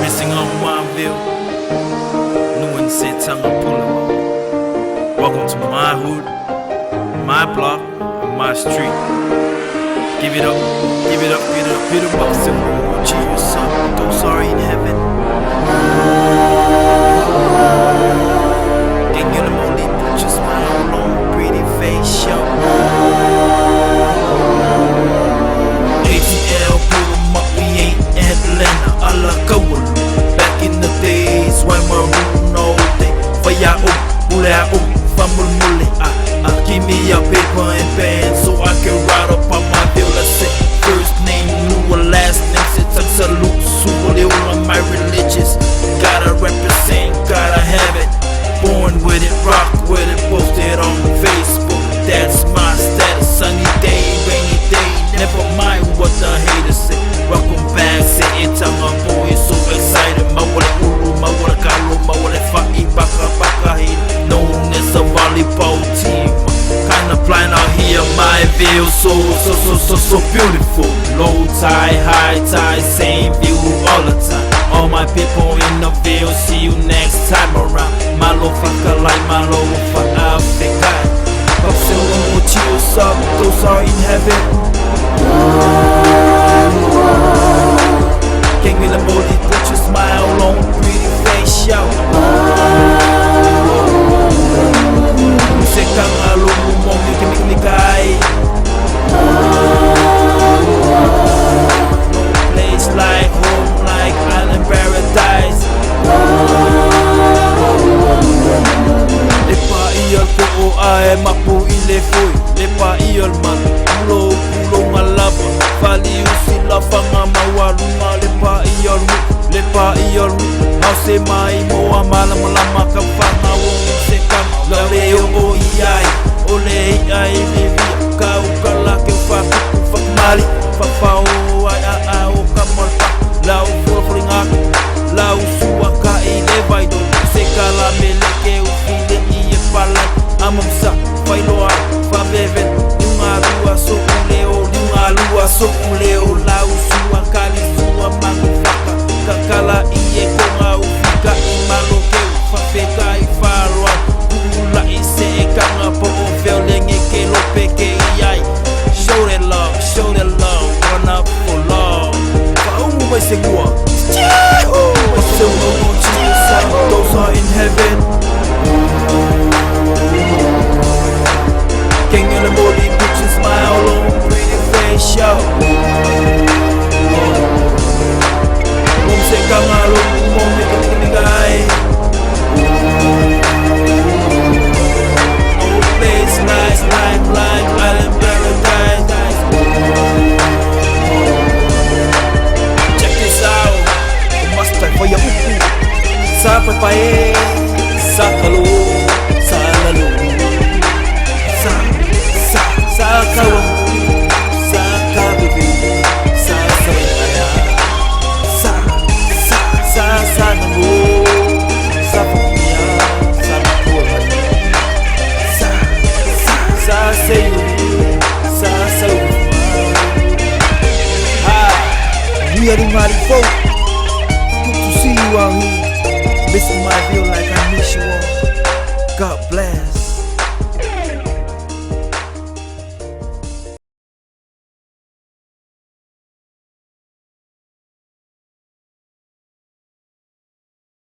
Missing on my Ville, new in Santana Boulevard. Welcome to my hood, my block, my street. Give it up, give it up, give it up, hit a box and roll. Cheers up, those are in heaven. Gang in the morning, put your smile on, pretty face show. ATL, pull 'em up, we ain't Atlanta, a la Kowal. Back in the days when we're ruling all day. Faya famul mule. Give me a paper and pen so I can write up on my bill. I say first name, new last name. It's a salute, super on my religious. Gotta represent, gotta have it. Born with it, rock with it, posted on Facebook. That's my status. Sunny day, rainy day, never mind what the haters say. Welcome back, say it's a boy, so excited. Mawala ulu, mawala kalo, mawala fa'i, baka hit. Known as a volleyball team. Kinda blind out here, my view so beautiful. Low tide, high tide, same view all the time. All my people in the field, see you next time around. Malo faka like malo for Africa. Boxing will cheers up, those are in heaven. Gang in the body, put your smile on, pretty face show. Sekang alumong nikay. No place like home, like island paradise. Lepa iyal po ay mapuilefoy. Lepa iyal man pulo ngalaba. Valiu sila pangamawalong nga lepa iyal mo. Lepa iyal mo. Hause mai mo amalam lama kapangawong sekang. Laleo o iyay, ole iyay livia. Kau kalaki fak mali. Fafao ay o kamalpa. Lau fuling ako, lau suwa ka ilevay do. Sekala meleke ufile iye palay. Amam sa failoa, favevet. Yung alua so uleo, lau suwa kali suwa mangufaka. Kakala iye konga ufika imaloke. Fafeka ifaroa. La ise kanga po velenge ke lope ke iyay. Show that love, run up for love. Paumu may segua. Those are in heaven. King in the body, put your smile on, pretty face show. Mumse kanga lumong nikai. Like island paradise. Check this out. Master for your upu. Sa papaye, sa kalo, sa lalo. Sa kawang, sa kabibi, sa sabaya. Sa nango, sa pagniya, sa pagkuhan. Sa we are in my folk. Good to see you out here. Missing my Ville like I miss you all. God bless.